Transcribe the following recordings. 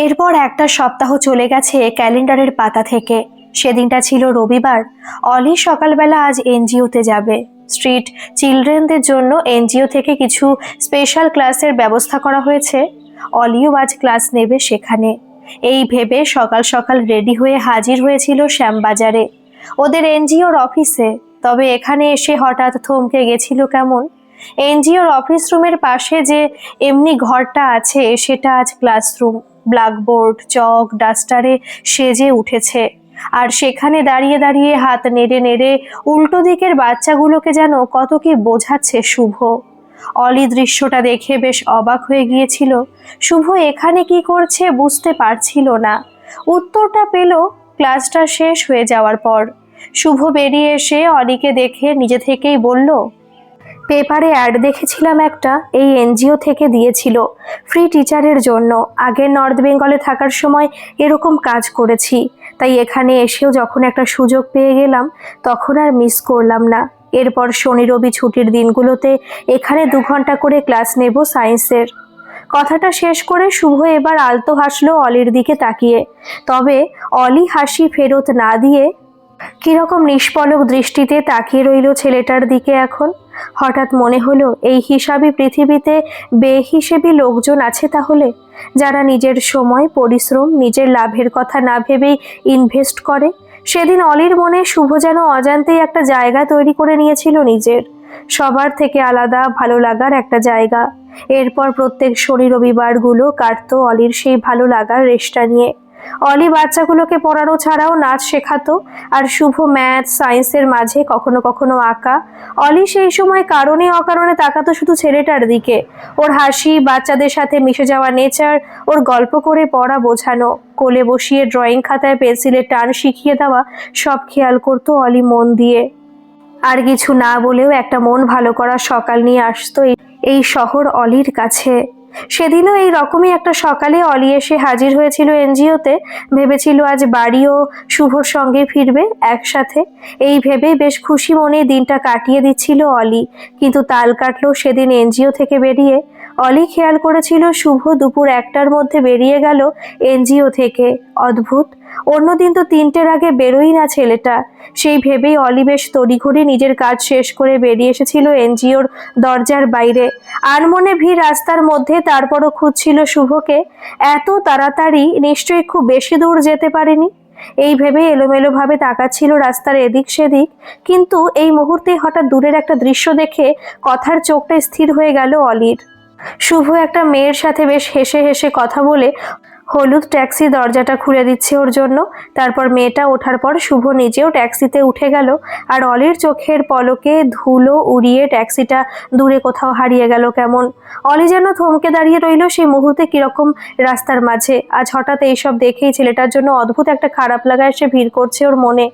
এরপর একটা সপ্তাহ চলে গেছে ক্যালেন্ডারের পাতা থেকে। সেদিনটা ছিল রবিবার। অলি সকালবেলা আজ এনজিওতে যাবে। স্ট্রিট চিলড্রেনদের জন্য এনজিও থেকে কিছু স্পেশাল ক্লাসের ব্যবস্থা করা হয়েছে। অলিও আজ ক্লাস নেবে সেখানে। এই ভেবে সকাল সকাল রেডি হয়ে হাজির হয়েছিল শ্যামবাজারে, ওদের এনজিওর অফিসে। তবে এখানে এসে হঠাৎ থমকে গেছিল কেমন। এনজিওর অফিস রুমের পাশে যে এমনি ঘরটা আছে সেটা আজ ক্লাসরুম। ব্ল্যাকবোর্ড, চক, ডাস্টারে সেজে উঠেছে। আর সেখানে দাঁড়িয়ে দাঁড়িয়ে হাত নেড়ে নেড়ে উল্টো দিকের বাচ্চাগুলোকে যেন কত কি বোঝাচ্ছে শুভ। অলি দৃশ্যটা দেখে বেশ অবাক হয়ে গিয়েছিল। শুভ এখানে কি করছে বুঝতে পারছিল না। উত্তরটা পেল ক্লাসটা শেষ হয়ে যাওয়ার পর। শুভ বেরিয়ে এসে অলিকে দেখে নিজে থেকেই বলল, পেপারে অ্যাড দেখেছিলাম একটা, এই এনজিও থেকে দিয়েছিল ফ্রি টিচারের জন্য। আগে নর্থ বেঙ্গলে থাকার সময় এরকম কাজ করেছি, তাই এখানে এসেও যখন একটা সুযোগ পেয়ে গেলাম তখন আর মিস করলাম না। এরপর শনি রবি ছুটির দিনগুলোতে এখানে 2 ঘন্টা করে ক্লাস নেব সায়েন্সের। কথাটা শেষ করে শুভ এবার আলতো হাসলো অলির দিকে তাকিয়ে। তবে অলি হাসি ফেরত না দিয়ে কিরকম নিষ্পলক দৃষ্টিতে তাকিয়ে রইল ছেলেটার দিকে। এখন হঠাৎ মনে হলো এই হিসাবি পৃথিবীতে বেহিসেবি লোকজন আছে তাহলে, যারা নিজের সময় পরিশ্রম নিজের লাভের কথা না ভেবেই ইনভেস্ট করে। সেদিন অলির মনে শুভ যেন অজান্তেই একটা জায়গা তৈরি করে নিয়েছিল নিজের, সবার থেকে আলাদা ভালো লাগার একটা জায়গা। এরপর প্রত্যেক শনি রবিবারগুলো কাটতো অলির সেই ভালো লাগার রেশটা নিয়ে। অলি বাচ্চাগুলোকে পড়ানো ছাড়াও নাচ শেখাতো, আর শুভ ম্যাথ সায়েন্সের মাঝে কখনো কখনো আঁকা। অলি সেই সময় কারণে অকারণে তাকাতো শুধু ছেলেটার দিকে। ওর হাসি, বাচ্চাদের সাথে মিশে যাওয়া নেচার, ওর গল্প করে পড়া বোঝানো, কোলে বসিয়ে ড্রয়িং খাতায় পেন্সিলের টান শিখিয়ে দেওয়া, সব খেয়াল করতো অলি মন দিয়ে। আর কিছু না বলেও একটা মন ভালো করা সকাল নিয়ে আসতো এই শহর অলির কাছে। সেদিনও এই রকমই একটা সকালে অলি এসে হাজির হয়েছিল এনজিওতে। ভেবেছিল আজ বাড়িও শুভর সঙ্গে ফিরবে একসাথে। এই ভেবে বেশ খুশি মনে দিনটা কাটিয়ে দিচ্ছিল অলি। কিন্তু তাল কাটলো সেদিন এনজিও থেকে বেরিয়ে। অলি খেয়াল করেছিল শুভ দুপুর 1টার মধ্যে বেরিয়ে গেল এনজিও থেকে। অদ্ভুত, অন্যদিন তো 3টের আগে বেরোই না ছেলেটা। সেই ভেবেই অলি বেশ তড়িঘড়ি নিজের কাজ শেষ করে বেরিয়ে এসেছিল এনজিওর দরজার বাইরে। আর মনে ভিড় রাস্তার মধ্যে, তারপরও খুঁজছিল শুভকে। এত তাড়াতাড়ি নিশ্চয়ই খুব বেশি দূর যেতে পারেনি। এই ভেবে এলোমেলো ভাবে তাকাচ্ছিল রাস্তার এদিক সেদিক। কিন্তু এই মুহূর্তে হঠাৎ দূরের একটা দৃশ্য দেখে কথার চোখটা স্থির হয়ে গেল অলির। শুভ একটা মেয়ের সাথে বেশ হেসে হেসে কথা বলে হলুদ ট্যাক্সি দরজাটা খুলে দিচ্ছে ওর জন্য। তারপর মেয়েটা ওঠার পর শুভ নিজেও ট্যাক্সিতে উঠে গেল। আর অলির চোখের পলকে ধুলো উড়িয়ে ট্যাক্সিটা দূরে কোথাও হারিয়ে গেল কেমন। অলি যেন থমকে দাঁড়িয়ে রইল সেই মুহূর্তে কিরকম রাস্তার মাঝে। আজ হঠাৎ এইসব দেখেই ছেলেটার জন্য অদ্ভুত একটা খারাপ লাগা এসে ভিড় করছে ওর মনে।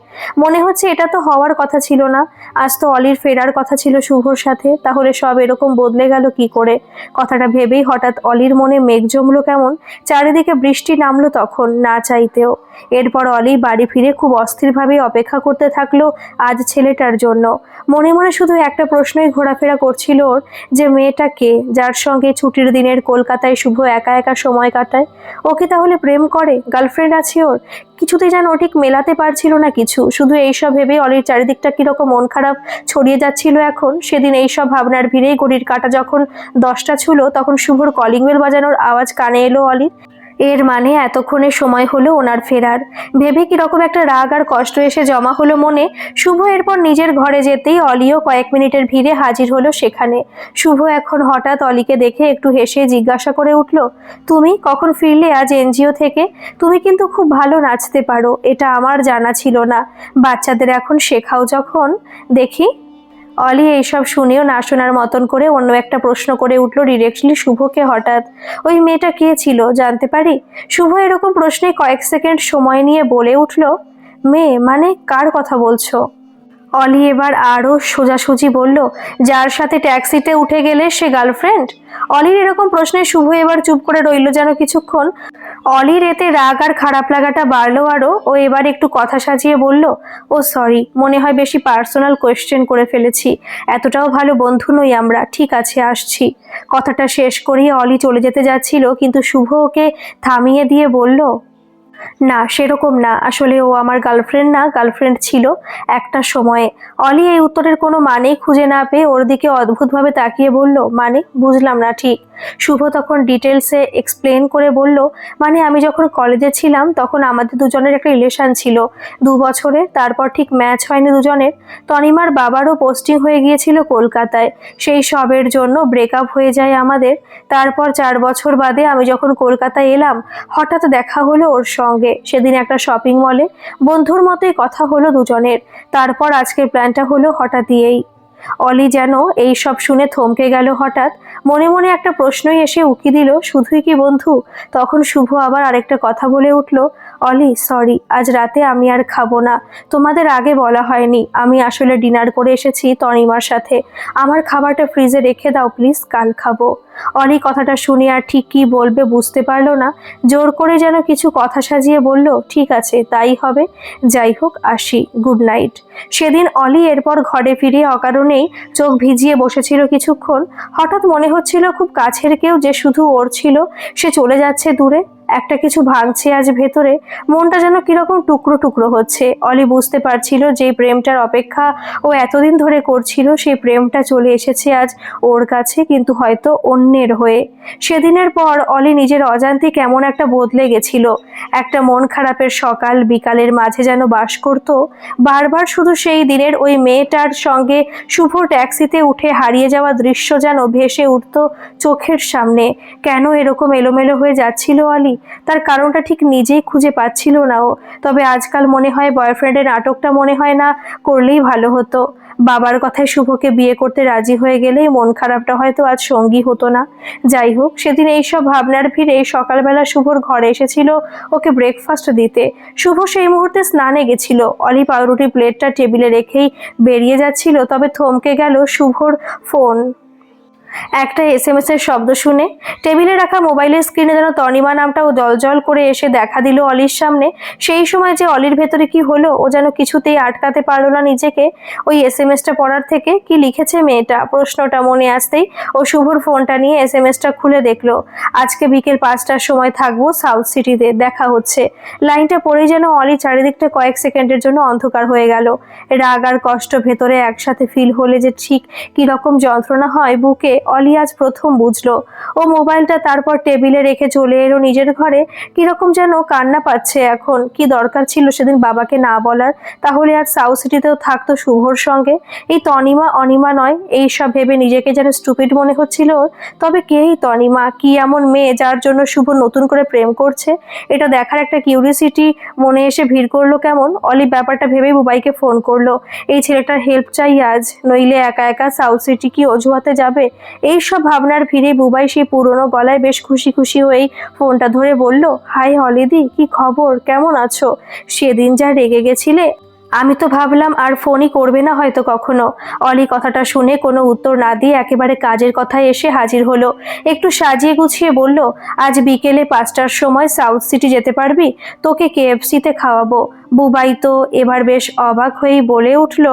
মনে হচ্ছে এটা তো হওয়ার কথা ছিল না। আজ তো অলির ফেরার কথা ছিল শুভর সাথে, তাহলে সব এরকম বদলে গেল কি করে? কথাটা ভেবেই হঠাৎ অলির মনে মেঘ জমলো কেমন। চারিদিকে বৃষ্টি নামলো তখন না চাইতেও। এরপর অলি বাড়ি ফিরে খুব অস্থিরভাবে অপেক্ষা করতে থাকলো আজ ছেলেটার জন্য। মনে মনে শুধু একটা প্রশ্নই ঘোরাফেরা করছিল ওর, যে মেয়েটা কে, যার সঙ্গে ছুটির দিনের কলকাতায় শুভ একা একা সময় কাটায়? ও কি তাহলে প্রেম করে? গার্লফ্রেন্ড আছে ওর? কিছুতেই যেন ঠিক মেলাতে পারছিল না কিছু। শুধু এইসব ভেবে অলির চারিদিকটা কিরকম মন খারাপ ছড়িয়ে যাচ্ছিল এখন। সেদিন এইসব ভাবনার ভিড়েই ঘড়ির কাঁটা যখন 10টা ছুলো তখন শুভর কলিং বেল বাজানোর আওয়াজ কানে এলো অলির। এর মানে এতক্ষণে সময় হলো ওনার ফেরার। ভেবে কিরকম একটা রাগ আর কষ্ট এসে জমা হলো মনে। শুভ এরপর নিজের ঘরে যেতেই অলিও কয়েক মিনিটের ভিড়ে হাজির হলো সেখানে। শুভ এখন হঠাৎ অলিকে দেখে একটু হেসে জিজ্ঞাসা করে উঠল, তুমি কখন ফিরলে আজ এনজিও থেকে? তুমি কিন্তু খুব ভালো নাচতে পারো, এটা আমার জানা ছিল না। বাচ্চাদের এখন শেখাও যখন দেখি। অলি এইসব শুনেও না শোনার মতন করে অন্য একটা প্রশ্ন করে উঠল ডিরেক্টলি শুভকে হঠাৎ, ওই মেয়েটা কে ছিল জানতে পারি? শুভ এরকম প্রশ্নে কয়েক সেকেন্ড সময় নিয়ে বলে উঠল, মেয়ে মানে কার কথা বলছো? অলি এবার আরও সোজাসুজি বলল, যার সাথে ট্যাক্সিতে উঠে গেলে সে গার্লফ্রেন্ড? অলির এরকম প্রশ্নে শুভ এবার চুপ করে রইল যেন কিছুক্ষণ। অলির এতে রাগ আর খারাপ লাগাটা বাড়লো আরও। ও এবার একটু কথা সাজিয়ে বলল, ও সরি, মনে হয় বেশি পার্সোনাল কোয়েশ্চেন করে ফেলেছি। এতটাও ভালো বন্ধু নই আমরা। ঠিক আছে, আসছি। কথাটা শেষ করিয়ে অলি চলে যেতে যাচ্ছিল, কিন্তু শুভ ওকে থামিয়ে দিয়ে বলল, না সেরকম না, আসলে ও আমার গার্লফ্রেন্ড না, গার্লফ্রেন্ড ছিল একটা সময়ে। অলি এই উত্তরের কোনো মানেই খুঁজে না পেয়ে ওর দিকে অদ্ভুতভাবে তাকিয়ে বলল, মানে বুঝলাম না ঠিক। শুভ তখন ডিটেলসে এক্সপ্লেন করে বলল, মানে আমি যখন কলেজে ছিলাম তখন আমাদের দুজনের একটা রিলেশন ছিল 2 বছরের, তারপর ঠিক ম্যাচ হয়নি দুজনের। তনিমার বাবারও পোস্টিং হয়ে গিয়েছিল কলকাতায়, সেই সবের জন্য ব্রেকআপ হয়ে যায় আমাদের। তারপর 4 বছর বাদে আমি যখন কলকাতায় এলাম, হঠাৎ দেখা হলো ওর সঙ্গে সেদিন একটা শপিং মলে। বন্ধুর মতোই কথা হলো দুজনের। তারপর আজকের প্ল্যানটা হলো হঠাৎই এই। অলি যেন এই সব শুনে থমকে গেল হঠাৎ। মনে মনে একটা প্রশ্নই এসে উকি দিল, শুধুই কি বন্ধু? তখন শুভ আবার আরেকটা কথা বলে উঠল, অলি সরি, আজ রাতে আমি আর খাবো না। তোমাদের আগে বলা হয়নি, আমি আসলে ডিনার করে এসেছি তনিমার সাথে। আমার খাবারটা ফ্রিজে রেখে দাও প্লিজ, কাল খাবো। অলি কথাটা শুনে আর ঠিক কী বলবে বুঝতে পারলো না। জোর করে যেন কিছু কথা সাজিয়ে বলল, ঠিক আছে তাই হবে, যাই হোক আসি, গুড নাইট। সেদিন অলি এরপর ঘরে ফিরে অকারণেই চোখ ভিজিয়ে বসেছিল কিছুক্ষণ। হঠাৎ মনে হচ্ছিল খুব কাছের কেউ যে শুধু ওর ছিল, সে চলে যাচ্ছে দূরে। একটা কিছু ভাঙছে আজ ভেতরে, মনটা যেন কিরকম টুকরো টুকরো হচ্ছে। অলি বুঝতে পারছিল যে প্রেমটার অপেক্ষা ও এতদিন ধরে করছিল, সেই প্রেমটা চলে এসেছে আজ ওর কাছে, কিন্তু হয়তো অন্যের হয়ে। সেদিনের পর অলি নিজের অজান্তে কেমন একটা বদলে গেছিল। একটা মন খারাপের সকাল বিকালের মাঝে যেন বাস করত। বারবার শুধু সেই দিনের ওই মেয়েটার সঙ্গে শুভ ট্যাক্সিতে উঠে হারিয়ে যাওয়া দৃশ্য যেন ভেসে উঠত চোখের সামনে। কেন এরকম এলোমেলো হয়ে যাচ্ছিল অলি? তার কারণটা ঠিক নিজেই খুঁজে পাচ্ছিল না ও। তবে আজকাল মনে হয় বয়ফ্রেন্ডের নাটকটা মনে হয় না করলেই ভালো হতো। বাবার কথায় শুভকে বিয়ে করতে রাজি হয়ে গেলেই মন খারাপটা হয়তো আজ সঙ্গী হতো না। যাই হোক, সেদিন এইসব ভাবনার ভিড়ে সকালবেলা শুভর ঘরে এসেছিল ওকে ব্রেকফাস্ট দিতে। শুভ সেই মুহূর্তে স্নানে গেছিল। অলি পাউরুটি প্লেটটা টেবিলে রেখেই বেরিয়ে যাচ্ছিল, তবে থমকে গেল শুভর ফোন। একটা এসএমএস এর শব্দ শুনে টেবিলে রাখা মোবাইলের স্ক্রিনে যেন তনিমা নামটাও জলজল করে এসে দেখা দিল অলির সামনে। সেই সময় যে অলির ভেতরে কি হলো ও যেন কিছুতেই আটকাতে পারলো না নিজেকে। ওই এসএমএসটা পড়ার থেকে কি লিখেছে মেয়েটা, প্রশ্নটা মনে আসতেই ও শুভর ফোনটা নিয়ে এসএমএসটা খুলে দেখলো, আজকে বিকেল 5টার সময় থাকবো সাউথ সিটিতে, দেখা হচ্ছে। লাইনটা পড়েই যেন অলি চারিদিকটা কয়েক সেকেন্ডের জন্য অন্ধকার হয়ে গেল। রাগ আর কষ্ট ভেতরে একসাথে ফিল হলে যে ঠিক কিরকম যন্ত্রণা হয় বুকে, অলি আজ প্রথম বুঝলো। ও মোবাইলটা তারপর টেবিলে রেখে চলে এলো নিজের ঘরে। কিরকম যেন কান্না পাচ্ছে এখন। কি দরকার ছিল সেদিন বাবাকে না বলার? তাহলে আজ সাউথ সিটিতেও থাকতো শুভর সঙ্গে। এই তনিমা অনিমা নয়, এই সব ভেবে নিজেকে যেন স্টুপিড মনে হচ্ছিল ওর। তবে কে এই তনিমা? কি এমন মেয়ে যার জন্য শুভ নতুন করে প্রেম করছে? এটা দেখার একটা কিউরিসিটি মনে এসে ভিড় করলো কেমন। অলি ব্যাপারটা ভেবেই বুবাইকে ফোন করলো। এই ছেলেটার হেল্প চাই আজ, নইলে একা একা সাউথ সিটি কি অজুহাতে যাবে? এই সব ভাবনার ভিড়ে বুবাই সেই পুরনো গলায় বেশ খুশি খুশি হয়েই ফোনটা ধরে বলল, হাই হলিদি, কি খবর, কেমন আছো? সেদিন যা রেগে গেছিলে, আমি তো ভাবলাম আর ফোনই করবে না হয়তো কখনো। অলি কথাটা শুনে কোনো উত্তর না দিয়ে একেবারে কাজের কথায় এসে হাজির হলো। একটু সাজিয়ে গুছিয়ে বলল, আজ বিকেলে 5টার সময় সাউথ সিটি যেতে পারবি? তোকে কেএফসিতে খাওয়াবো। বুবাই তো এবার বেশ অবাক হয়েই বলে উঠল,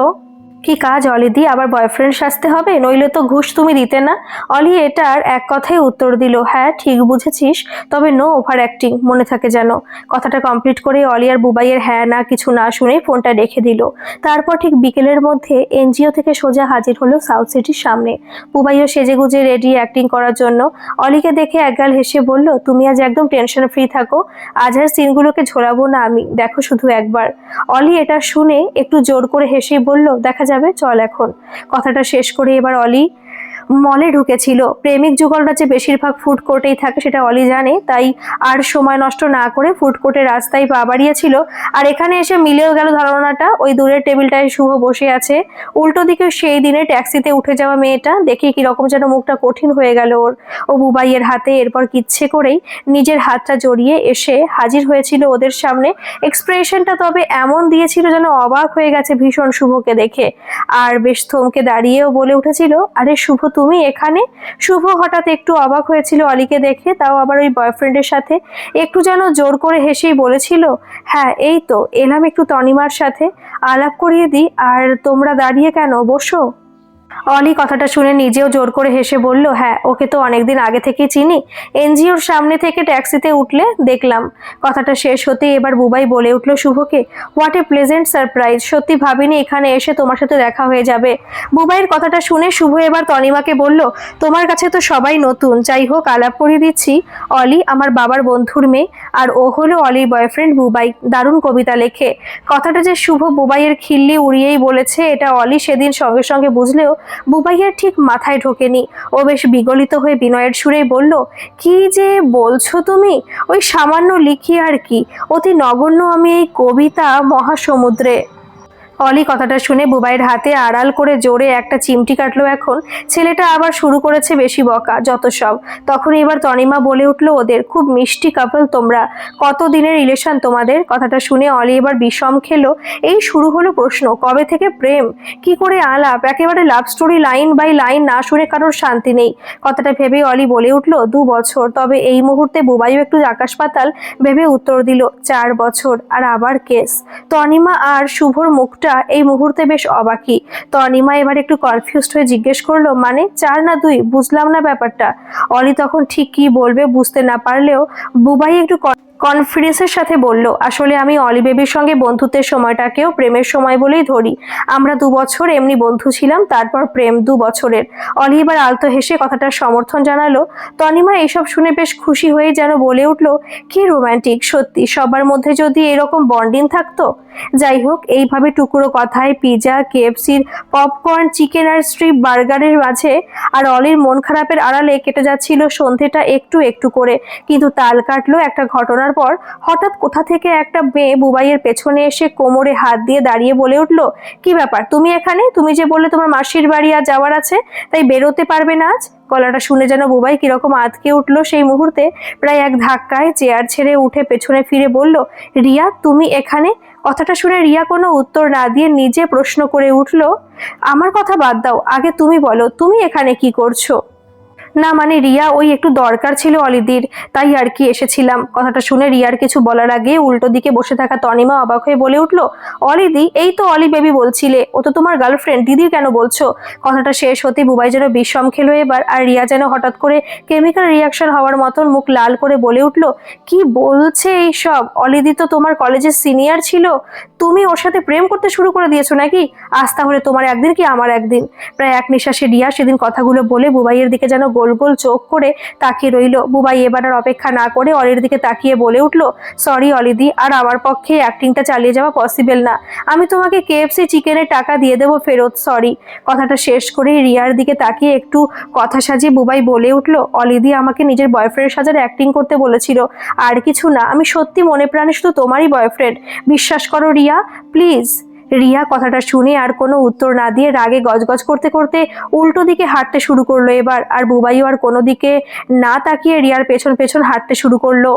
কি কাজ অলিদি, আবার বয়ফ্রেন্ড সাজতে হবে? নইলে তো ঘুষ তুমি দিতে না। অলি এটার এক কথায় উত্তর দিল, হ্যাঁ ঠিক বুঝেছিস, তবে নো ওভার অ্যাক্টিং, মনে থাকে যেন। কথাটা কমপ্লিট করে অলি আর বুবাইয়ের হ্যাঁ না কিছু না শুনেই ফোনটা রেখে দিল। তারপর ঠিক বিকেলের মধ্যে এনজিও থেকে সোজা হাজির হলো সাউথ সিটির সামনে। বুবাইও সেজেগুজে রেডি অ্যাক্টিং করার জন্য। অলিকে দেখে একগাল হেসে বলল, তুমি আজ একদম টেনশন ফ্রি থাকো, আজ আর সিনগুলোকে ঝোলাবো না আমি, দেখো শুধু একবার। অলি এটা শুনে একটু জোর করে হেসে বলল, দেখা যাবে, চল এখন। কথাটা শেষ করে এবার অলি মলে ঢুকেছিল। প্রেমিক যুগলরা যে বেশিরভাগ ফুড কোর্টেই থাকে সেটা অলি জানে, তাই আর সময় নষ্ট না করে ফুড কোর্টের রাস্তায় পা বাড়িয়েছিল। আর এখানে এসে মিলেও গেল ধারণাটা, ওই দূরের টেবিলটায় শুভ বসে আছে। উল্টো দিকে সেই দিনে ট্যাক্সিতে উঠে যাওয়া মেয়েটা দেখে কিরকম যেন মুখটা কঠিন হয়ে গেল ওর। ও বুবাইয়ের হাতে এরপর কিচ্ছে করেই নিজের হাতটা জড়িয়ে এসে হাজির হয়েছিল ওদের সামনে। এক্সপ্রেশনটা তবে এমন দিয়েছিল যেন অবাক হয়ে গেছে ভীষণ শুভকে দেখে, আর বেশ থমকে দাঁড়িয়েও বলে উঠেছিল, আরে শুভ তুমি এখানে? শুভ হঠাৎ একটু অবাক হয়েছিল অলিকে দেখে, তাও আবার ওই বয়ফ্রেন্ডের সাথে। একটু যেন জোর করে হেসেই বলেছিল, হ্যাঁ এই তো এলাম একটু তনিমার সাথে আলাপ করিয়ে দিই। আর তোমরা দাঁড়িয়ে কেন, বসো। অলি কথাটা শুনে নিজেও জোর করে হেসে বলল, হ্যাঁ ওকে তো অনেকদিন আগে থেকেই চিনি, এনজিওর সামনে থেকে ট্যাক্সিতে উঠলে দেখলাম। কথাটা শেষ হতেই এবার বুবাই বলে উঠল শুভকে, হোয়াট এ প্লেজেন্ট সারপ্রাইজ, সত্যি ভাবিনি এখানে এসে তোমার সাথে দেখা হয়ে যাবে। বুবাইয়ের কথাটা শুনে শুভ এবার তনিমাকে বলল, তোমার কাছে তো সবাই নতুন, যাই হোক আলাপ করিয়ে দিচ্ছি, অলি আমার বাবার বন্ধুর মেয়ে, আর ও হলো অলির বয়ফ্রেন্ড বুবাই, দারুণ কবিতা লেখে। কথাটা যে শুভ বুবাইয়ের খিল্লি উড়িয়েই বলেছে এটা অলি সেদিন সঙ্গে সঙ্গে বুঝলেও বুবাইয়ের ঠিক মাথায় ঢোকেনি। ও বেশ বিগলিত হয়ে বিনয়ের সুরেই বলল, কি যে বলছো তুমি, ওই সামান্য লিখি আর কি, অতি নগণ্য আমি এই কবিতা মহাসমুদ্রে। অলি কথাটা শুনে বুবাইয়ের হাতে আড়াল করে জোরে একটা চিমটি কাটলো। এখন ছেলেটা আবার শুরু করেছে বেশি বকা, যত সব। তখন এবার তনিমা বলে উঠলো, ওদের খুব মিষ্টি কাপল তোমরা, কত দিনের রিলেশন তোমাদের? কথাটা শুনে অলি এবার বিষম খেলো। এই শুরু হলো প্রশ্ন, কবে থেকে প্রেম, কি করে আলাপ, একেবারে love story line by line না শুনে কারোর শান্তি নেই। কথাটা ভেবে অলি বলে উঠলো, 2 বছর। তবে এই মুহূর্তে বুবাইও একটু আকাশ পাতাল ভেবে উত্তর দিল, 4 বছর। আর আবার কেস। তনিমা আর শুভর মুখটা এই মুহূর্তে বেশ অবাকি। তনিমা এবার একটু কনফিউজড হয়ে জিজ্ঞেস করলো, মানে 4 না 2, বুঝলাম না ব্যাপারটা। অলি তখন ঠিক কি বলবে বুঝতে না পারলেও বুবাই একটু কনফিডেন্সের সাথে বলল, আসলে আমি অলি বেবির সঙ্গে বন্ধুত্বের সময়টাকেও প্রেমের সময় বলেই ধরি। আমরা 2 বছর এমনি বন্ধু ছিলাম, তারপর প্রেম 2 বছরের। অলি এবার আলতো হেসে কথাটার সমর্থন জানালো। তনিমা এসব শুনে বেশ খুশি হয়ে যেন বলে উঠল, কি রোম্যান্টিক, সত্যি সবার মধ্যে যদি এরকম বন্ডিং থাকতো। যাই হোক, এইভাবে টুকরো কথায় পিজা, কেএফসির পপকর্ন, চিকেন আর স্ট্রিপ বার্গারের মাঝে আর অলির মন খারাপের আড়ালে কেটে যাচ্ছিল সন্ধেটা একটু একটু করে। কিন্তু তাল কাটলো একটা ঘটনার পর। হঠাৎ কোথা থেকে একটা মেয়ে বুবাইয়ের পেছনে এসে কোমরে হাত দিয়ে দাঁড়িয়ে বলে উঠলো, কি ব্যাপার তুমি এখানে? তুমি যে বললে তোমার মাসির বাড়ি আজ যাওয়ার আছে, তাই বেরোতে পারবে না আজ? গলাটা শুনে যেন বুবাই কিরকম আঁতকে উঠলো। সেই মুহূর্তে প্রায় এক ধাক্কায় চেয়ার ছেড়ে উঠে পেছনে ফিরে বলল, রিয়া তুমি এখানে? কথাটা শুনে রিয়া কোনো উত্তর না দিয়ে নিজে প্রশ্ন করে উঠল, আমার কথা বাদ দাও, আগে তুমি বলো তুমি এখানে কি করছো? না মানে রিয়া, ওই একটু দরকার ছিল অলিদির, তাই আর কি এসেছিলাম। কথাটা শুনে রিয়ার কিছু বলার আগে উল্টো দিকে বসে থাকা তনিমা অবাক হয়ে বলে উঠলো, অলিদি? এই তো অলি বেবি বলছিলে, ও তো তোমার গার্লফ্রেন্ড, দিদি কেন বলছো? কথাটা শেষ হতে বুবাই যেন বিষম খেলো এবার, আর রিয়া যেন হঠাৎ করে কেমিক্যাল রিয়াকশন হওয়ার মতন মুখ লাল করে বলে উঠলো, কি বলছে এইসব? অলিদি তো তোমার কলেজের সিনিয়র ছিল, তুমি ওর সাথে প্রেম করতে শুরু করে দিয়েছো নাকি? আজ তাহলে তোমার একদিন কি আমার একদিন। প্রায় এক নিঃশ্বাসে রিয়া সেদিন কথাগুলো বলে বুবাইয়ের দিকে যেন গোল গোল চোখ করে তাকিয়ে রইল। বুবাই এবার আর অপেক্ষা না করে অলির দিকে তাকিয়ে বলে উঠল, সরি অলিদি, আর আমার পক্ষে অ্যাক্টিংটা চালিয়ে যাওয়া পসিবল না। আমি তোমাকে কেএফসি চিকেনের টাকা দিয়ে দেবো ফেরত, সরি। কথাটা শেষ করে রিয়ার দিকে তাকিয়ে একটু কথা সাজিয়ে বুবাই বলে উঠল, অলিদি আমাকে নিজের বয়ফ্রেন্ডের সাথে অ্যাক্টিং করতে বলেছিল, আর কিছু না। আমি সত্যি মনে প্রাণে শুধু তোমারই বয়ফ্রেন্ড, বিশ্বাস করো রিয়া, প্লিজ। রিয়া কথাটা শুনে আর কোনো উত্তর না দিয়ে রাগে গজগজ করতে করতে উল্টো দিকে হাঁটতে শুরু করলো এবার, আর বুবাইও আর কোনো দিকে না তাকিয়ে রিয়ার পেছন পেছন হাঁটতে শুরু করলো।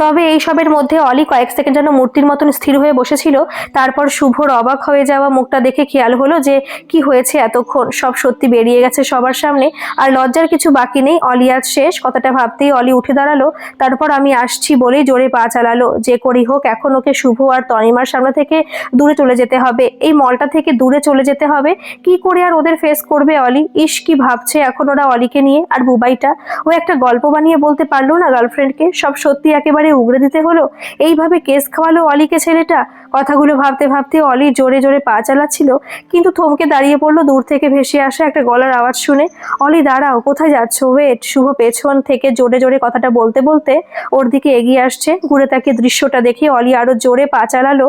তবে এইসবের মধ্যে অলি কয়েক সেকেন্ড যেন মূর্তির মতন স্থির হয়ে বসেছিল। তারপর শুভর অবাক হয়ে যাওয়া মুখটা দেখে খেয়াল হলো যে কি হয়েছে এতক্ষণ, সব সত্যি বেরিয়ে গেছে সবার সামনে, আর লজ্জার কিছু বাকি নেই। অলি আজ শেষ। কথাটা ভাবতেই অলি উঠে দাঁড়ালো। তারপর আমি আসছি বলেই জোরে পা চালালো। যে করেই হোক এখন ওকে শুভ আর তনিমার সামনে থেকে দূরে চলে যেতে হবে, এই মলটা থেকে দূরে চলে যেতে হবে। কি করে আর ওদের ফেস করবে অলি? ইস কি ভাবছে এখন ওরা অলিকে নিয়ে। আর বুবাইটা, ও একটা গল্প বানিয়ে বলতে পারলো না গার্লফ্রেন্ডকে, সব সত্যি একেবারে উগড়ে দিতে হলো। এইভাবে কেস খাওয়ালো অলিকে ছেলেটা। কথাগুলো ভাবতে ভাবতে অলি জোরে জোরে পা চালাচ্ছিল, কিন্তু থমকে দাঁড়িয়ে পড়লো দূর থেকে ভেসে আসা একটা গলার আওয়াজ শুনে। অলি দাঁড়াও, কোথায় যাচ্ছ? ওয়েট। শুভ পেছন থেকে জোরে জোরে কথাটা বলতে বলতে ওর দিকে এগিয়ে আসছে। ঘুরে তাকে দৃশ্যটা দেখে অলি আরো জোরে পা চালালো।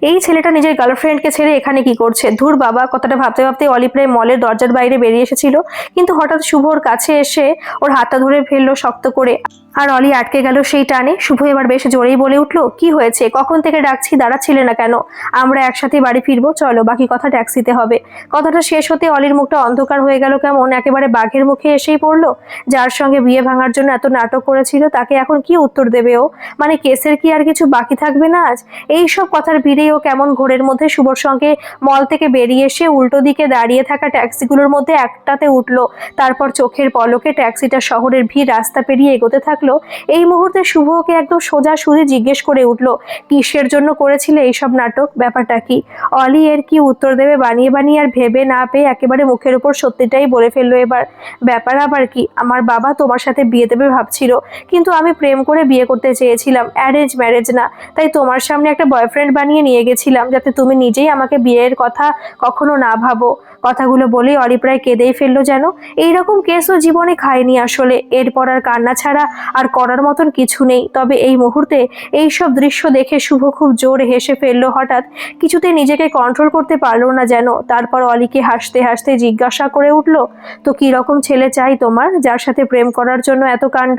এই ছেলেটা নিজের গার্লফ্রেন্ডকে ছেড়ে এখানে কি করছে? ধুর বাবা, কথাটা ভাবতে ভাবতে অলি প্রায় মলের দরজার বাইরে বেরিয়ে এসেছিল, কিন্তু হঠাৎ শুভ ওর কাছে এসে ওর হাতটা ধরে ফেললো শক্ত করে, আর অলি আটকে গেল সেই টানে। শুভ এবার বেশ জোরেই বলে উঠলো, কি হয়েছে? কখন থেকে ডাকছি, দাঁড়াচ্ছিলে না কেন? আমরা একসাথে বাড়ি ফিরবো, চলো, বাকি কথা ট্যাক্সিতে হবে। কথাটা শেষ হতে অলির মুখটা অন্ধকার হয়ে গেল, কেমন একেবারে বাঘের মুখে এসেই পড়লো। যার সঙ্গে বিয়ে ভাঙার জন্য এত নাটক করেছিল তাকে এখন কি উত্তর দেবে ও? মানে কেসের কি আর কিছু বাকি থাকবে না আজ? এইসব কথার ভিড়েই ও কেমন ঘোরের মধ্যে শুভর সঙ্গে মল থেকে বেরিয়ে এসে উল্টো দিকে দাঁড়িয়ে থাকা ট্যাক্সিগুলোর মধ্যে একটাতে উঠলো। তারপর চোখের পলকে ট্যাক্সিটা শহরের ভিড় রাস্তা পেরিয়ে এগোতে থাকলো। এই মুহূর্তে শুভ ওকে একদম সোজা সুজি জিজ্ঞেস করে উঠলো, কিসের জন্য করেছিলে এইসব নাটক, ব্যাপারটা কি? অলি এর কি উত্তর দেবে বানিয়ে বানিয়ে আর ভেবে না পেয়ে একেবারে মুখের উপর সত্যিটাই বলে ফেললো এবার। ব্যাপার আবার কি? আমার বাবা তোমার সাথে বিয়ে দেবে ভাবছিল, কিন্তু আমি প্রেম করে বিয়ে করতে চেয়েছিলাম, অ্যারেঞ্জ ম্যারেজ না। তাই তোমার সামনে একটা বয়ফ্রেন্ড বানিয়ে নিয়ে গেছিলাম, যাতে তুমি নিজেই আমাকে বিয়ের কথা কখনো না ভাবো। কথাগুলো বলেই অলি প্রায় কেঁদেই ফেললো যেন। এইরকম কেসও জীবনে খায়নি আসলে। এরপর আর কান্না ছাড়া আর করার মতন কিছু নেই। তবে এই মুহূর্তে এইসব দৃশ্য দেখে শুভ খুব জোরে হেসে ফেললো হঠাৎ, কিছুতেই নিজেকে কন্ট্রোল করতে পারলো না যেন। তারপর অলিকে হাসতে হাসতে জিজ্ঞাসা করে উঠলো, তো কি রকম ছেলে চাই তোমার, যার সাথে প্রেম করার জন্য এত কাণ্ড?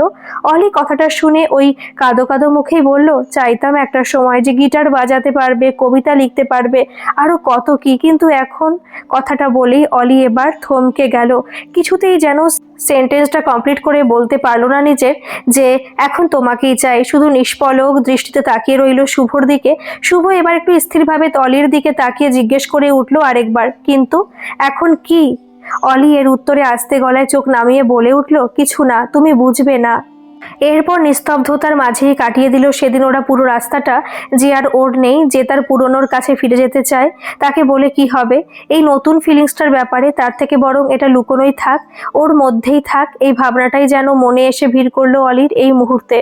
অলি কথাটা শুনে ওই কাদো কাদো মুখেই বলল, চাইতাম একটা সময় যে গিটার বাজাতে পারবে, কবিতা লিখতে পারবে, আরো কত কি, কিন্তু এখন। কথাটা বলেই অলি এবার থমকে গেল, কিছুতেই যেন সেন্টেন্সটা কমপ্লিট করে বলতে পারলো না নিজের যে এখন তোমাকেই চাই। শুধু নিষ্পলক দৃষ্টিতে তাকিয়ে রইল শুভর দিকে। শুভ এবার একটু স্থিরভাবে অলির দিকে তাকিয়ে জিজ্ঞেস করে উঠলো আরেকবার, কিন্তু এখন কি? অলি এর উত্তরে আস্তে গলায় চোখ নামিয়ে বলে উঠলো, কিছু না, তুমি বুঝবে না। এরপর নিস্তব্ধতার মাঝেই কাটিয়ে দিল সেদিন ওরা পুরো রাস্তাটা। যে আর ওর নেই, যে তার পুরনোর কাছে ফিরে যেতে চায়, তাকে বলে কি হবে এই নতুন ফিলিংসটার ব্যাপারে? তার থেকে বরং এটা লুকোনোই থাক, ওর মধ্যেই থাক। এই ভাবনাটাই যেন মনে এসে ভিড় করলো অলির এই মুহূর্তে।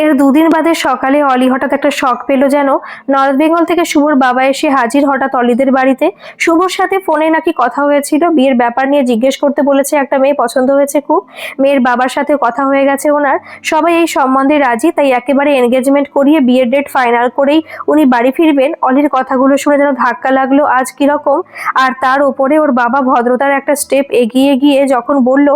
এর দুদিন বাদে সকালে অলি হঠাৎ একটা শক পেল যেন। নর্থ বেঙ্গল থেকে শুভর বাবা এসে হাজির হঠাৎ অলিদের বাড়িতে। শুভর সাথে ফোনে নাকি কথা হয়েছিল, বিয়ের ব্যাপার নিয়ে জিজ্ঞেস করতে বলেছে, একটা মেয়ে পছন্দ হয়েছে খুব, মেয়ের বাবার সাথে কথা হয়ে গেছে ওনার, সবাই এই সম্বন্ধে রাজি, তাই একেবারে এনগেজমেন্ট করিয়ে বিয়ের ডেট ফাইনাল করেই উনি বাড়ি ফিরবেন। অলির কথাগুলো শুনে যেন ধাক্কা লাগলো আজ কিরকম। আর তার উপরে ওর বাবা ভদ্রতার একটা স্টেপ এগিয়ে গিয়ে যখন বলল,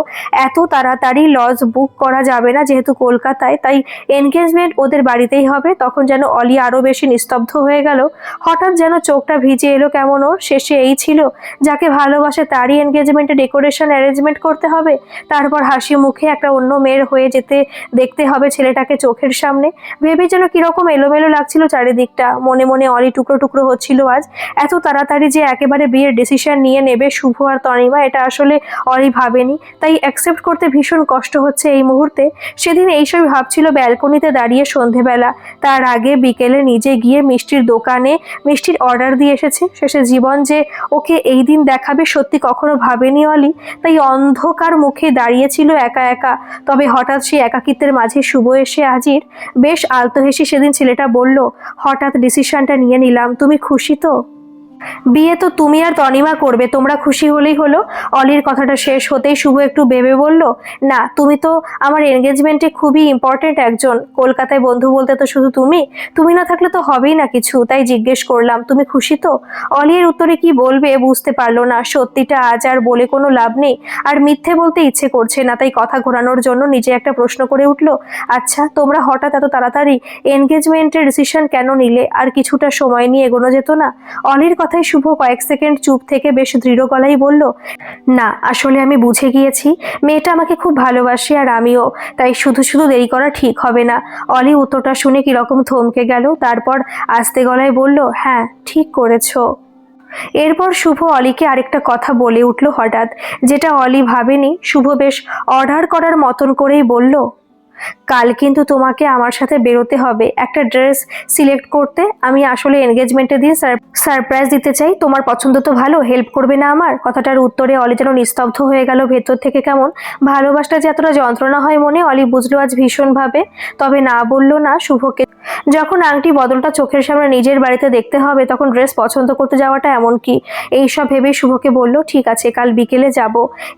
এত তাড়াতাড়ি লজ বুক করা যাবে না, যেহেতু কলকাতায়, তাই এনগেজমেন্ট ওদের বাড়িতেই হবে, তখন যেন অলি আরো বেশি নিস্তব্ধ হয়ে গেল। হঠাৎ যেন চোখটা ভিজে এলো কেমন ওর। শেষে এই ছিল, যাকে ভালোবাসে তারই এনগেজমেন্টে ডেকোরেশন অ্যারেঞ্জমেন্ট করতে হবে, তারপর হাসি মুখে একটা অন্য মেয়ের হয়ে যেতে দেখতে হবে ছেলেটাকে চোখের সামনে। ভেবে যেন কিরকম এলোমেলো লাগছিল চারিদিকটা। মনে মনে অলি টুকরো টুকরো হচ্ছিল আজ। এত তাড়াতাড়ি যে একেবারে বিয়ের ডিসিশন নিয়ে নেবে শুভ আর তনিমা, এটা আসলে অলি ভাবেনি, তাই অ্যাকসেপ্ট করতে ভীষণ কষ্ট হচ্ছে এই মুহূর্তে। সেদিন এইসব ভাবছিল ব্যালকনিতে দাঁড়িয়ে সন্ধেবেলা, তার আগে বিকেলে নিজে গিয়ে মিষ্টির দোকানে মিষ্টির অর্ডার দিয়ে এসেছে। শেষে জীবন যে ওকে এই দিন দেখাবে সত্যি কখনো ভাবেনি অলি, তাই অন্ধকার মুখে দাঁড়িয়েছিল একা একা। তবে হঠাৎ সেই একাকিত্বের মাঝে শুভ এসে হাজির। বেশ আলতো হেসে সেদিন ছেলেটা বলল, হঠাৎ ডিসিশনটা নিয়ে নিলাম, তুমি খুশি তো? বিয়ে তো তুমি আর তনিমা করবে, তোমরা খুশি হলেই হলো। অলির কথাটা শেষ হতেই শুভ একটু ভেবে বলল, না, তুমি তো আমার এনগেজমেন্টে খুবই ইম্পর্টেন্ট একজন। কলকাতায় বন্ধু বলতে তো শুধু তুমি, তুমি না থাকলে তো হবেই না কিছু, তাই জিজ্ঞেস করলাম, তুমি খুশি তো? অলির উত্তরে কি বলবে বুঝতে পারলো না। সত্যিটা আজ আর বলে কোনো লাভ নেই, আর মিথ্যে বলতে ইচ্ছে করছে না, তাই কথা ঘোরানোর জন্য নিজে একটা প্রশ্ন করে উঠলো, আচ্ছা তোমরা হঠাৎ এত তাড়াতাড়ি এনগেজমেন্টের ডিসিশন কেন নিলে? আর কিছুটা সময় নিয়ে এগোনো যেত না? অলির কথায় শুভ কয়েক সেকেন্ড চুপ থেকে বেশ দৃঢ় গলায় বলল, না, আসলে আমি বুঝে গিয়েছি মেয়েটা আমাকে খুব ভালোবাসে আর আমিও, তাই শুধু শুধু দেরি করা ঠিক হবে না। অলি উত্তরটা শুনে কিরকম থমকে গেল, তারপর আস্তে গলায় বলল, হ্যাঁ ঠিক করেছো। এরপর শুভ অলিকে আরেকটা কথা বলে উঠল হঠাৎ, যেটা অলি ভাবেনি। শুভ বেশ অর্ডার করার মতন করেই বলল, কাল কিন্তু তোমাকে আমার সাথে বেরোতে হবে একটা ড্রেস সিলেক্ট করতে। আমি আসলে এনগেজমেন্টের দিন সারপ্রাইজ দিতে চাই, তোমার পছন্দ তো ভালো, হেল্প করবে না আমার? কথাটার উত্তরে অলি যেন নিস্তব্ধ হয়ে গেল ভেতর থেকে। কেমন ভালোবাসটা যে এতটা যন্ত্রণা হয় মনে, অলি বুঝলো আজ ভীষণভাবে। তবে না বলল না শুভকে, যখন আংটি বদলটা চোখের সামনে নিজের বাড়িতে দেখতে হবে তখন ড্রেস পছন্দ করতে যাওয়াটা এমন কি। এইসব ভেবে শুভকে বলল ঠিক আছে কাল বিকেলে যাব।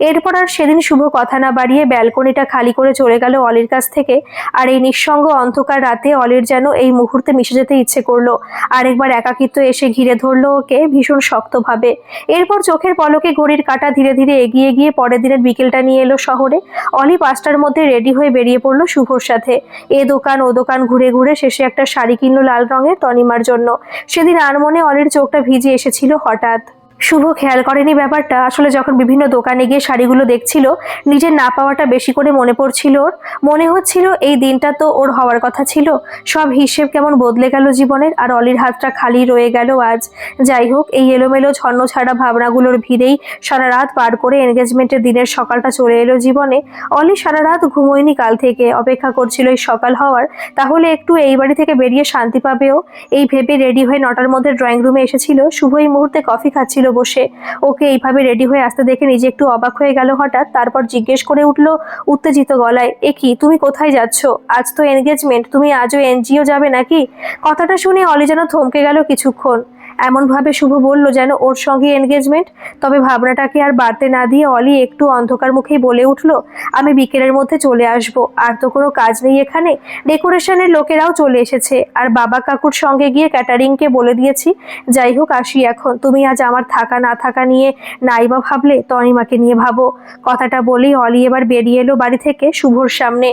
এরপর আর সেদিন শুভ কথা না বাড়িয়ে ব্যালকনিটা খালি করে চলে গেল অলির কাছ থেকে। আর এই নিঃসঙ্গ অন্ধকার রাতে অলির যেন এই মুহূর্তে মিশে যেতে ইচ্ছে করলো। আরেকবার একাকিত্ব এসে ঘিরে ধরলো ওকে ভীষণ শক্তভাবে। এরপর চোখের পলকে ঘড়ির কাঁটা ধীরে ধীরে এগিয়ে গিয়ে পরের দিনের বিকেলটা নিয়ে এলো শহরে। অলি 5টার মধ্যে রেডি হয়ে বেরিয়ে পড়লো শুভর সাথে। এ দোকান ও দোকান ঘুরে ঘুরে শেষে একটা শাড়ি কিনলো লাল রঙের তনিমার জন্য। সেদিন আনমনে অলির চোখটা ভিজে এসেছিল হঠাৎ। শুভ খেয়াল করেনি ব্যাপারটা। আসলে যখন বিভিন্ন দোকানে গিয়ে শাড়িগুলো দেখছিল নিজের না পাওয়াটা বেশি করে মনে পড়ছিল ওর। মনে হচ্ছিল এই দিনটা তো ওর হওয়ার কথা ছিল। সব হিসেব কেমন বদলে গেল জীবনের। আর অলির হাতটা খালি রয়ে গেল আজ। যাই হোক এই এলোমেলো ছন্ন ছাড়া ভাবনাগুলোর ভিড়েই সারা রাত পার করে এনগেজমেন্টের দিনের সকালটা চলে এলো জীবনে। অলি সারা রাত ঘুমোয়নি কাল থেকে। অপেক্ষা করছিল এই সকাল হওয়ার, তাহলে একটু এই বাড়ি থেকে বেরিয়ে শান্তি পাবেও। এই ভেবে রেডি হয়ে 9টার মধ্যে ড্রয়িং রুমে এসেছিল। শুভ এই মুহূর্তে কফি খাচ্ছিল বসে। ওকে এইভাবে রেডি হয়ে আসতে দেখে নিজে একটু অবাক হয়ে গেল হঠাৎ। তারপর জিজ্ঞেস করে উঠলো উত্তেজিত গলায়, এ কি তুমি কোথায় যাচ্ছ? আজ তো এনগেজমেন্ট, তুমি আজও এনজিও যাবে নাকি? কথাটা শুনে অলি যেন থমকে গেল কিছুক্ষণ। এমনভাবে শুভ বলল যেন ওর সঙ্গে এনগেজমেন্ট। তবে ভাবনাটাকে আর বাড়তে না দিয়ে অলি একটু অন্ধকার মুখেই বলে উঠল, আমি বিকেলের মধ্যে চলে আসব। আর তো কোনো কাজ নেই এখানে, ডেকোরেশনের লোকেরাও চলে এসেছে। আর বাবা কাকুর সঙ্গে গিয়ে ক্যাটারিংকে বলে দিয়েছি। যাই হোক আসি এখন। তুমি আজ আমার থাকা না থাকা নিয়ে নাইবা ভাবলে, তনিমাকে নিয়ে ভাবো। কথাটা বলেই অলি এবার বেরিয়ে এলো বাড়ি থেকে শুভর সামনে।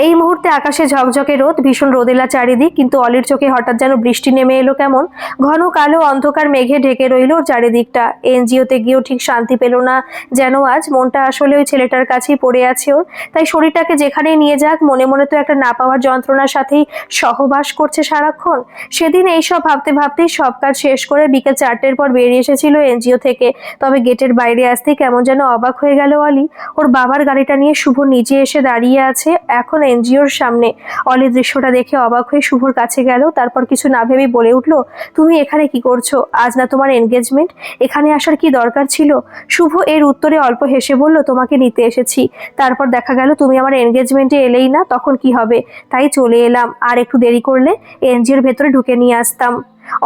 এই মুহূর্তে আকাশে ঝকঝকে রোদ, ভীষণ রোদেলা চারিদিক। কিন্তু অলির চোখে হঠাৎ যেন বৃষ্টি নেমে এলো কেমন। ঘন কালো অন্ধকার মেঘে ঢেকে রইল ওর চারিদিকটা। এনজিওতে গিয়েও ঠিক শান্তি পেল না যেন আজ। মনটা আসলে ওই ছেলেটার কাছেই পড়ে আছে ওর। তাই শরীরটাকে যেখানেই নিয়ে যাক মনে মনে তো একটা না পাওয়ার যন্ত্রণার সাথেই সহবাস করছে সারাক্ষণ। সেদিন এইসব ভাবতে ভাবতেই সব কাজ শেষ করে বিকেল 4টের পর বেরিয়ে এসেছিল এনজিও থেকে। তবে গেটের বাইরে আসতেই কেমন যেন অবাক হয়ে গেল অলি। ওর বাবার গাড়িটা নিয়ে শুভ নিজে এসে দাঁড়িয়ে আছে এখন এনজিওর সামনে। অলি দৃশ্যটা দেখে অবাক হয়ে শুভর কাছে গেল। তারপর কিছু না ভেবেই বলে উঠলো, তুমি এখানে কি করছো? আজ না তোমার এনগেজমেন্ট? এখানে আসার কি দরকার ছিল? শুভ এর উত্তরে অল্প হেসে বলল, তোমাকে নিতে এসেছি। তারপর দেখা গেল তুমি আমার এনগেজমেন্টে এলেই না, তখন কি হবে? তাই চলে এলাম। আর একটু দেরি করলে এনজিওর ভেতরে ঢুকে নিয়ে আসতাম।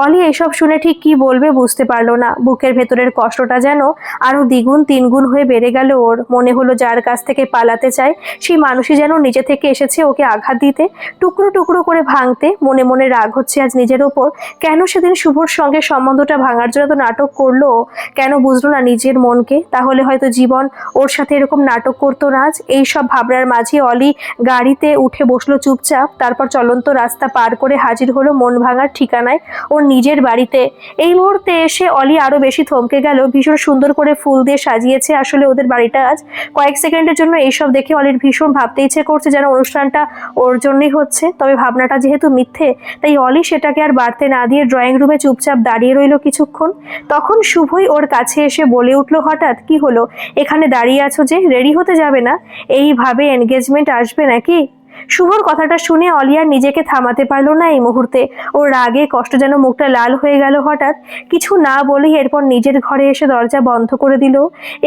অলি এইসব শুনে ঠিক কি বলবে বুঝতে পারলো না। বুকের ভেতরের কষ্টটা যেন আরো দ্বিগুণ তিনগুণ হয়ে বেড়ে গেল ওর। মনে হলো যার কাছ থেকে পালাতে চায় সেই মানুষই যেন নিজে থেকে এসেছে ওকে আঘাত দিতে, টুকরো টুকরো করে ভাঙতে। মনে মনে রাগ হচ্ছে আজ নিজের ওপর। কেন সেদিন শুভর সঙ্গে সম্বন্ধটা ভাঙার জন্য তো নাটক করলো? কেন বুঝলো না নিজের মনকে? তাহলে হয়তো জীবন ওর সাথে এরকম নাটক করতো না আজ। এইসব ভাবনার মাঝে অলি গাড়িতে উঠে বসলো চুপচাপ। তারপর চলন্ত রাস্তা পার করে হাজির হলো মন ভাঙার ঠিকানায়, ওর নিজের বাড়িতে। এই মুহূর্তে এসে অলি আরো বেশি থমকে গেল। ভীষণ সুন্দর করে ফুল দিয়ে সাজিয়েছে আসলে ওদের বাড়িটা আজ। কয়েক সেকেন্ডের জন্য এইসব দেখে অলির ভীষণ ভাবতে ইচ্ছে করছে যেন অনুষ্ঠানটা ওর জন্যই হচ্ছে। তবে ভাবনাটা যেহেতু মিথ্যে তাই অলি সেটাকে আর বাড়তে না দিয়ে ড্রয়িং রুমে চুপচাপ দাঁড়িয়ে রইল কিছুক্ষণ। তখন শুভই ওর কাছে এসে বলে উঠলো হঠাৎ, কি হলো? এখানে দাঁড়িয়ে আছো যে, রেডি হতে যাবে না? এইভাবে এনগেজমেন্ট আসবে নাকি? শুভর কথাটা শুনে অলি আর নিজেকে থামাতে পারলো না এই মুহূর্তে। ওর রাগে কষ্ট যেন মুখটা লাল হয়ে গেল হঠাৎ। কিছু না বলেই এরপর নিজের ঘরে এসে দরজা বন্ধ করে দিল।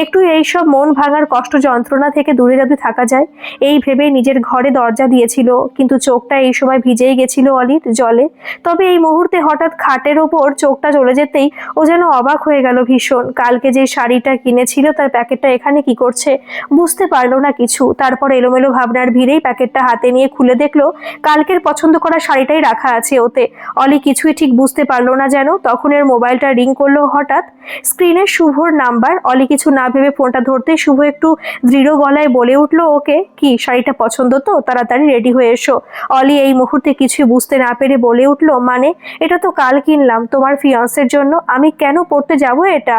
একটু এইসব মন ভাঙার কষ্ট যন্ত্রণা থেকে দূরে যদি থাকা যায় এই ভেবেই নিজের ঘরে দরজা দিয়েছিল। কিন্তু চোখটা এই সময় ভিজেই গেছিল অলির জলে। তবে এই মুহূর্তে হঠাৎ খাটের ওপর চোখটা চলে যেতেই ও যেন অবাক হয়ে গেল ভীষণ। কালকে যে শাড়িটা কিনেছিল তার প্যাকেটটা এখানে কি করছে বুঝতে পারলো না কিছু। তারপর এলোমেলো ভাবনার ভিড়েই প্যাকেটটা হাতে নিয়ে খুলে দেখলো কালকের পছন্দ করা শাড়িটাই রাখা আছে ওতে। অলি কিছুই ঠিক বুঝতে পারলো না যেন। তখন এর মোবাইলটা রিং করলো হঠাৎ। স্ক্রিনে শুভর নাম্বার। অলি কিছু না ভেবে ফোনটা ধরতে শুভ একটু দৃঢ় গলায় বলে উঠলো, ওকে কি শাড়িটা পছন্দ তো? তাড়াতাড়ি রেডি হয়ে এসো। অলি এই মুহূর্তে কিছুই বুঝতে না পেরে বলে উঠলো, মানে? এটা তো কাল কিনলাম তোমার ফিয়ান্সের জন্য, আমি কেন পড়তে যাবো এটা?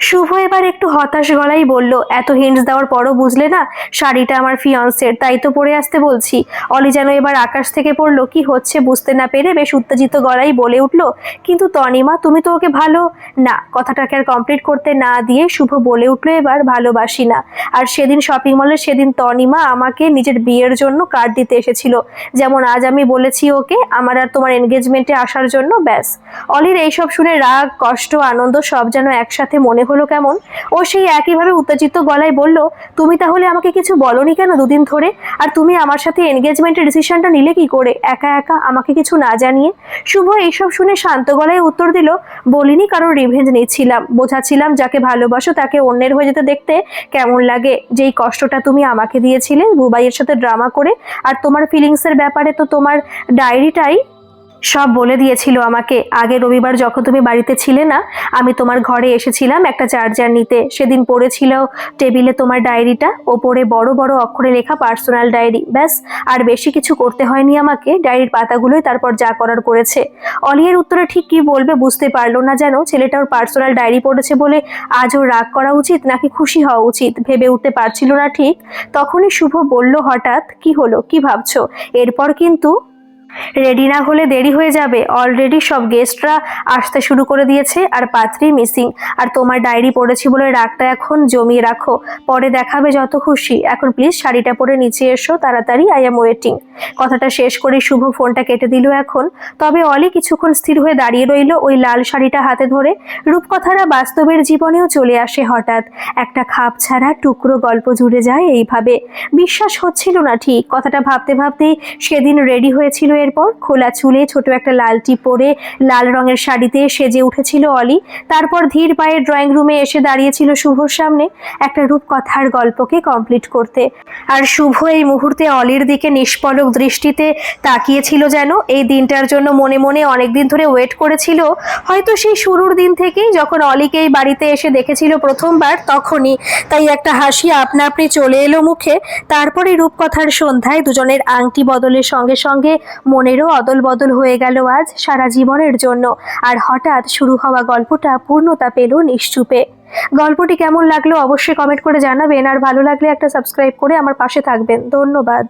শুভ এবার একটু হতাশ গলাই বলল, এত হিন্টস দেওয়ার পরও বুঝলে না শাড়িটা আমার ফিয়ান্সের, তাই তো পরে আসতে বলছি। অলি যেন এবার আকাশ থেকে পড়লো। কি হচ্ছে বুঝতে না পেরে বেশ উত্তেজিত গলাই বলে উঠল, কিন্তু তনিমা তুমি তো ওকে ভালো না। কথাটাকে আর কমপ্লিট করতে না দিয়ে শুভ বলে উঠলো এবার, ভালোবাসি না। আর সেদিন শপিং মলে সেদিন তনিমা আমাকে নিজের বিয়ের জন্য কার্ড দিতে এসেছিল, যেমন আজ আমি বলেছি ওকে আমার আর তোমার এনগেজমেন্টে আসার জন্য। ব্যাস। অলির এইসব শুনে রাগ কষ্ট আনন্দ সব যেন একসাথে মনে হলো কেমন। ও সেই একইভাবে উত্তেজিত গলায় বলল, তুমি তাহলে আমাকে কিছু বলনি কেন দুদিন ধরে? আর তুমি আমার সাথে এনগেজমেন্টের ডিসিশনটা নিলে কি করে একা একা, আমাকে কিছু না জানিয়ে? শুভ এইসব শুনে শান্ত গলায় উত্তর দিল, বলিনি কারণ রিভেঞ্জ নিচ্ছিলাম, বোঝাচ্ছিলাম যাকে ভালোবাসো তাকে অন্যের হয়ে যেতে দেখতে কেমন লাগে। যেই কষ্টটা তুমি আমাকে দিয়েছিলে বুবাইয়ের সাথে ড্রামা করে, আর তোমার ফিলিংসের ব্যাপারে তো তোমার ডায়েরিটাই সব বলে দিয়েছিল আমাকে। আগে রবিবার যখন তুমি বাড়িতে ছিলে না, আমি তোমার ঘরে এসেছিলাম একটা চার্জার নিতে। সেদিন পড়েছিল টেবিলে তোমার ডায়েরিটা, ওপরে বড় বড় অক্ষরে লেখা পার্সোনাল ডায়েরি। ব্যাস, আর বেশি কিছু করতে হয়নি আমাকে, ডায়েরির পাতাগুলোই তারপর যা করার করেছে। অলিয়ের উত্তরে ঠিক কি বলবে বুঝতে পারলো না যেন। ছেলেটা ওর পার্সোনাল ডায়েরি পড়েছে বলে আজও রাগ করা উচিত নাকি খুশি হওয়া উচিত ভেবে উঠতে পারছিল না ঠিক। তখনই শুভ বলল হঠাৎ, কি হলো, কি ভাবছো? এরপর কিন্তু রেডি না হলে দেরি হয়ে যাবে। অলরেডি সব গেস্টরা আসতে শুরু করে দিয়েছে, আর পাত্রী মিসিং। আর তোমার ডায়েরি পড়েছি বলে রাগটা এখন জমিয়ে রাখো, পরে দেখাবে যত খুশি। এখন প্লিজ শাড়িটা পরে নিচে এসো তাড়াতাড়ি, আই এম ওয়েটিং। কথাটা শেষ করে শুভ ফোনটা কেটে দিল এখন। তবে অলি কিছুক্ষণ স্থির হয়ে দাঁড়িয়ে রইল ওই লাল শাড়িটা হাতে ধরে। রূপকথারা বাস্তবের জীবনেও চলে আসে হঠাৎ, একটা খাপ ছাড়া টুকরো গল্প জুড়ে যায় এইভাবে। বিশ্বাস হচ্ছিল না ঠিক। কথাটা ভাবতে ভাবতেই সেদিন রেডি হয়েছিল। এরপর খোলা চুলে ছোট একটা লাল টিপ পরে লাল রঙের শাড়িতে সেজে উঠেছিল অলি। তারপর ধীর পায়ে ড্রয়িং রুমে এসে দাঁড়িয়েছিল শুভর সামনে একটা রূপকথার গল্পকে কমপ্লিট করতে। আর শুভ এই মুহূর্তে অলির দিকে নিষ্পলক দৃষ্টিতে তাকিয়েছিল, যেন এই দিনটার জন্য মনে মনে অনেকদিন ধরে ওয়েট করেছিল। হয়তো সেই শুরুর দিন থেকেই, যখন অলিকে এই বাড়িতে এসে দেখেছিল প্রথমবার তখনই। তাই একটা হাসি আপনা আপনি চলে এলো মুখে। তারপরে রূপকথার সন্ধ্যায় দুজনের আংটি বদলের সঙ্গে সঙ্গে মনেরও অদল বদল হয়ে গেল আজ সারা জীবনের জন্য। আর হঠাৎ শুরু হওয়া গল্পটা পূর্ণতা পেল নিশ্চুপে। গল্পটি কেমন লাগলো অবশ্যই কমেন্ট করে জানাবেন, আর ভালো লাগলে একটা সাবস্ক্রাইব করে আমার পাশে থাকবেন। ধন্যবাদ।